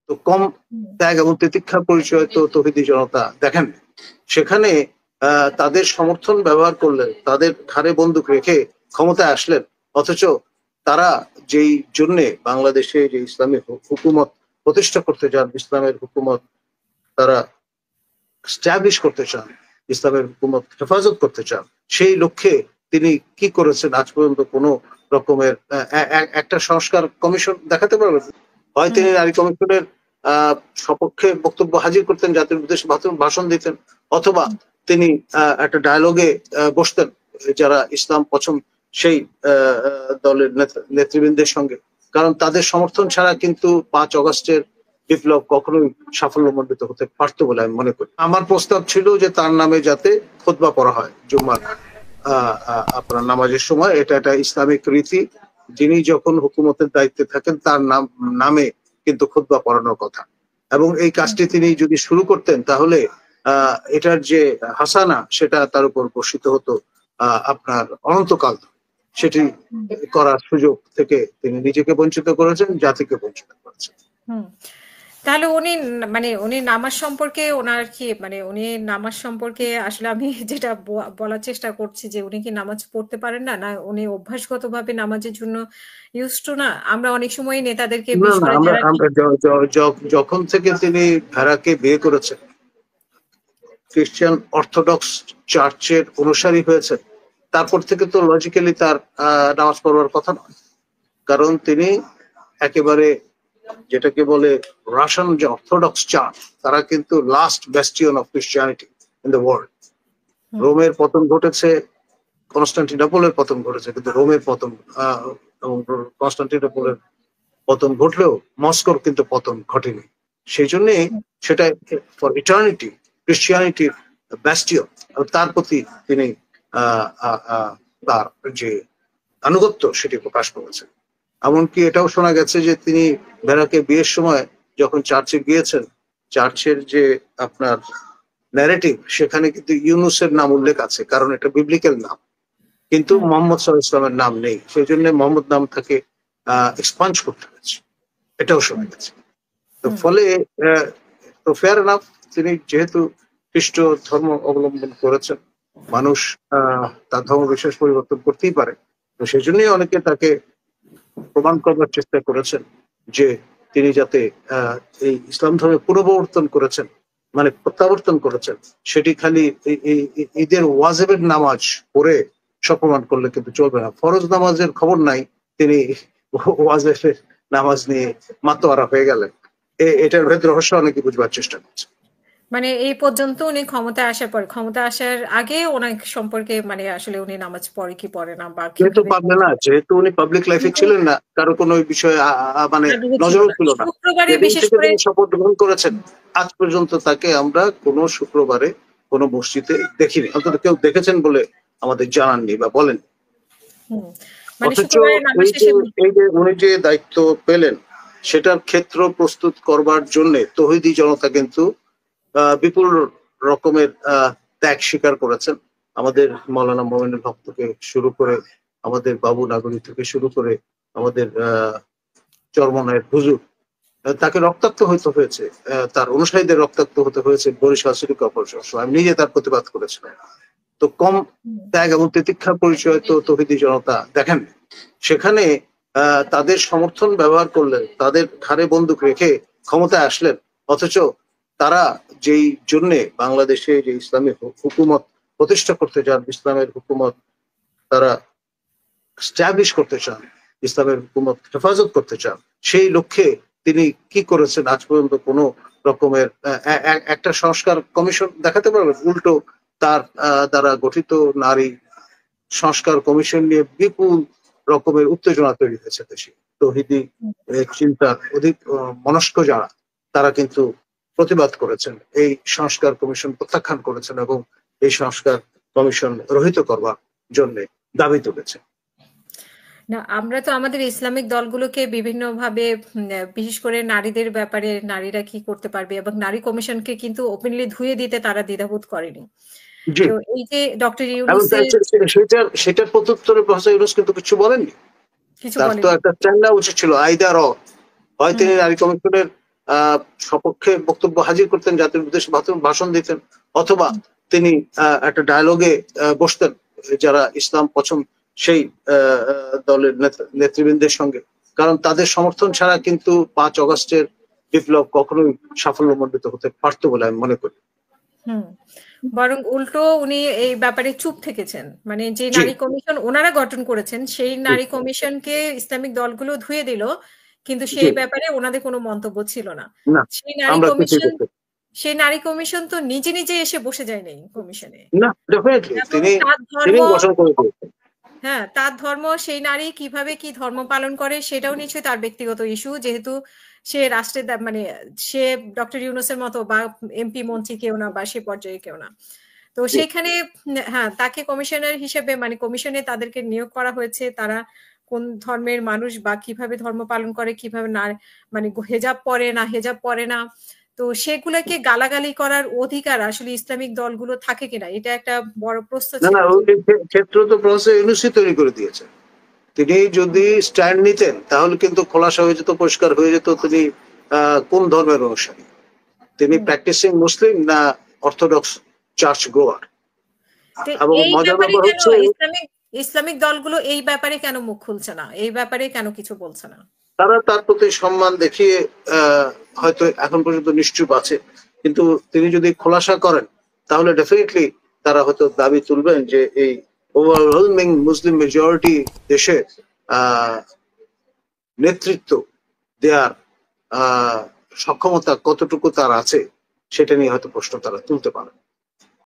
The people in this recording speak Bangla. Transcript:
তো কম ত্যাগ এবং তিতিক্ষার পরিচয় তো তৌহিদি জনতা দেখেন। সেখানে তাদের সমর্থন ব্যবহার করলেন, তাদের ঘাড়ে বন্দুক রেখে ক্ষমতায় আসলেন, অথচ তারা যেই জন্যে বাংলাদেশে যে ইসলামী হুকুমত প্রতিষ্ঠা করতে চান, ইসলামের হুকুমত তারা স্ট্যাবলিশ করতে চান, ইসলামের হুকুমত হেফাজত করতে চান, সেই লক্ষ্যে তিনি কি করেছেন আজ পর্যন্ত কোনো রকমের একটা সংস্কার কমিশন দেখাতে পারবেন? হয় তিনি নারী কমিশনের সপক্ষে বক্তব্য হাজির করতেন, জাতির উদ্দেশ্যে ভাষণ দিতেন, অথবা তিনি একটা ডায়ালগে বসতেন যারা ইসলাম পছন্দ সেই দলের নেতৃবৃন্দের সঙ্গে। কারণ তাদের সমর্থন ছাড়া কিন্তু 5 অগস্টের বিপ্লব কখনোই সাফল্যমণ্ডিত হতে পারতো বলে আমি মনে করি। আমার প্রস্তাব ছিল যে তার নামে যাতে খুতবা পড়া হয় জুম্মার আপনার নামাজের সময়। এটা একটা ইসলামিক রীতি, যিনি যখন হুকুমতের দায়িত্বে থাকেন তার নামে কিন্তু খুতবা পড়ানোর কথা। এবং এই কাজটি তিনি যদি শুরু করতেন তাহলে এটার যে হাসানা সেটা তার উপর বর্ষিত হতো আপনার অনন্তকাল। সেটি করার সুযোগ থেকে তিনি নিজেকে বঞ্চিত করেছেন, জাতিকে বঞ্চিত করেছেন। তাহলে উনি নামাজ সম্পর্কে ওনার কি উনি নামাজ সম্পর্কে আসলে আমি যেটা বলার চেষ্টা করছি যে উনি কি নামাজ পড়তে পারেন না, না উনি অভ্যাসগতভাবে নামাজের জন্য ইউজড টু না? আমরা অনেক সময় নেতাদেরকে যখন থেকে তিনি ভেড়াকে বিয়ে করেছেন, খ্রিস্টান অর্থোডক্স চার্চের অনুসারী হয়েছেন, তারপর থেকে তো লজিক্যালি তার নামাজ পড়বার কথা নয়। কারণ তিনি একেবারে যেটাকে বলে রাশিয়ান যে অর্থোডক্স চার্চ, তারা কিন্তু last ব্যাস্টিয়ন of Christianity in the world. রোমের পতন ঘটেছে, কনস্টান্টিনোপলের পতন ঘটেছে, কিন্তু রোমের পতন এবং কনস্টান্টিনোপলের পতন ঘটলেও মস্কোর কিন্তু পতন ঘটেনি। সেই জন্যে সেটা ফর ইটার্নিটি ক্রিশ্চিয়ানিটির ব্যাস্টিয়ন। তার প্রতি তিনি তার যে আনুগত্য সেটি প্রকাশ করেছেন। এমনকি এটাও শোনা গেছে যে তিনি ভেড়াকে বিয়ের সময় যখন চার্চে গিয়েছেন, চার্চের যে আপনার ন্যারেটিভ সেখানে কিন্তু ইউনুসের নাম উল্লেখ আছে, কারণ এটা বিবলিক্যাল নাম, কিন্তু মোহাম্মদ সাল্লাল্লাহু আলাইহি ওয়াসাল্লামের নাম নেই। সেই জন্য মোহাম্মদ নাম তাকে এক্সপাঞ্জ করতে হয়েছে, এটাও শোনা গেছে। তো ফলে তো ফেয়ার এনাফ, তিনি যেহেতু খ্রিস্ট ধর্ম অবলম্বন করেছেন, মানুষ তার ধর্ম বিশ্বাস পরিবর্তন করতেই পারে। তো সেই জন্যই অনেকে তাকে প্রমাণ করবার চেষ্টা করেছেন যে তিনি যাতে এই ইসলাম ধর্মে পুনঃপ্রবর্তন করেছেন, মানে প্রত্যাবর্তন করেছেন, সেটি খালি ঈদের ওয়াজিবের নামাজ পড়ে সব প্রমাণ করলে কিন্তু চলবে না। ফরজ নামাজের খবর নাই, তিনি ওয়াজিবের নামাজ নিয়ে মাতোয়ারা হয়ে গেলেন। এটার ভেতর রহস্য অনেকে বুঝবার চেষ্টা করছে। এই পর্যন্ত উনি ক্ষমতায় আসার পর, ক্ষমতা আসার আগে ওনার সম্পর্কে আসলে উনি নামাজ পড়ে কি পড়ে না বা কিন্তু পারবে না, যেহেতু উনি পাবলিক লাইফে ছিলেন না, কারো কোনো বিষয়ে নজরও ছিল না। শুক্রবারে বিশেষ করে শপথ গ্রহণ করেছেন, আজ পর্যন্ত তাকে আমরা কোনো শুক্রবারে কোনো মসজিদে দেখিনি, অন্তত কেউ দেখেছেন বলে আমাদের জানাননি বা বলেন। অথচ এই যে উনি যে দায়িত্ব পেলেন সেটার ক্ষেত্র প্রস্তুত করবার জন্য তৌহিদি জনতা কিন্তু বিপুল রকমের ত্যাগ স্বীকার করেছেন। আমাদের মৌলানা মোমিনুল হক থেকে শুরু করে, আমাদের বাবু নাগরী থেকে শুরু করে, আমাদের চরমনায়ের হুজুর, তাকে রক্তাক্ত হতে হয়েছে, তার অনুসারীদের রক্তাক্ত হতে হয়েছে বরিশাল সিটি কর্পোরেশন। আমি নিজে তার প্রতিবাদ করেছিলাম। তো কম ত্যাগ এবং তিতিক্ষার পরিচয় তো তৌহিদি জনতা দেখেন। সেখানে তাদের সমর্থন ব্যবহার করলেন, তাদের ঘাড়ে বন্দুক রেখে ক্ষমতায় আসলেন, অথচ তারা যেই জন্যে বাংলাদেশে যে ইসলামী হুকুমত প্রতিষ্ঠা করতে চান, ইসলামের হুকুমত তারা স্ট্যাবলিশ করতে চান, ইসলামের হুকুমত হেফাজত করতে চান, সেই লক্ষ্যে তিনি কি করেছেন আজ পর্যন্ত কোনো রকমের একটা সংস্কার কমিশন দেখাতে পারবেন? উল্টো তার দ্বারা গঠিত নারী সংস্কার কমিশন নিয়ে বিপুল রকমের উত্তেজনা তৈরি হয়েছে দেশে। তৌহিদি চিন্তার অধিক মনস্ক যারা, তারা কিন্তু প্রতিবাদ করেছেন, এই সংস্কার কমিশন প্রত্যাখ্যান করেছেন এবং এই সংস্কার কমিশন রহিত করবার জন্য দাবি তুলেছেন। না, আমরা তো আমাদের ইসলামিক দলগুলোকে বিভিন্নভাবে, বিশেষ করে নারীদের ব্যাপারে নারীরা কি করতে পারবে এবং নারী কমিশনকে কিন্তু ওপেনলি ধুয়ে দিতে তারা দ্বিধাবোধ করেনি। তো এই যে ডক্টর ইউনূস সেটার প্রত্যুত্তরে প্রফেসর ইউনূস কিন্তু কিছু বলেননি। তার তো একটা স্ট্যান্ড নেওয়া উচিত ছিল, আইদার হয় তিনি নারী কমিশনের সপক্ষে বক্তব্য হাজির করতেন, জাতির উদ্দেশ্যে ভাষণ দিতেন, অথবা তিনি একটা ডায়ালগে বসতেন যারা ইসলাম পছন্দ সেই দলের নেতৃবৃন্দের সঙ্গে। কারণ তাদের সমর্থন ছাড়া কিন্তু 5 অগস্টের বিপ্লব কখনোই সাফল্যমণ্ডিত হতে পারতো বলে আমি মনে করি। বরং উল্টো উনি এই ব্যাপারে চুপ থেকেছেন। মানে যে নারী কমিশন ওনারা গঠন করেছেন সেই নারী কমিশনকে ইসলামিক দলগুলো ধুয়ে দিল, কিন্তু সেই ব্যাপারে ওনাদের কোনো মন্তব্য ছিল না। সেই নারী কমিশন তো নিজে নিজে এসে বসে যায় নাই কমিশনে। হ্যাঁ, তার ধর্ম, সেই নারী কিভাবে কি ধর্ম পালন করে সেটাও নিশ্চয়ই তার ব্যক্তিগত ইস্যু, যেহেতু সে রাষ্ট্রের মানে সে ডক্টর ইউনূসের মতো বা এমপি মন্ত্রী কেউ না, বা সে পর্যায়ে কেউ না। তো সেখানে হ্যাঁ, তাকে কমিশনার হিসেবে মানে কমিশনে তাদেরকে নিয়োগ করা হয়েছে, তারা কোন ধর্মের মানুষ বা কিভাবে ধর্ম পালন করে, কিভাবে না মানে হেজাব পরে না হেজাব পরে না, তো সেগুলোকে গালাগালি করার অধিকার আসলে ইসলামিক দলগুলো থাকে কিনা, এটা একটা বড় প্রশ্ন ছিল। ক্ষেত্র তো প্রফেসর ইউনূসই তৈরি করে দিয়েছে। তিনি যদি স্ট্যান্ড নিতেন তাহলে কিন্তু খোলাসা হয়ে যেত, পরিষ্কার হয়ে যেত তিনি কোন ধর্মের অনুসারী, তিনি প্র্যাকটিসিং মুসলিম না অর্থোডক্স চার্চ গোয়ার। এবং মজার ব্যাপার হচ্ছে ইসলামিক দলগুলো এই ব্যাপারে কেন মুখ খুলছে না, এই ব্যাপারে কেন কিছু বলছে না? তারা তার প্রতি সম্মান দেখিয়ে হয়তো এখন পর্যন্ত নিশ্চুপ আছে, কিন্তু তিনি যদি খোলাসা করেন তাহলে ডেফিনেটলি তারা হয়তো দাবি তুলবেন যে এই ওভারওয়েলমিং মুসলিম মেজরিটি দেশে নেতৃত্ব দেওয়ার সক্ষমতা কতটুকু তার আছে সেটা নিয়ে হয়তো প্রশ্ন তারা তুলতে পারেন।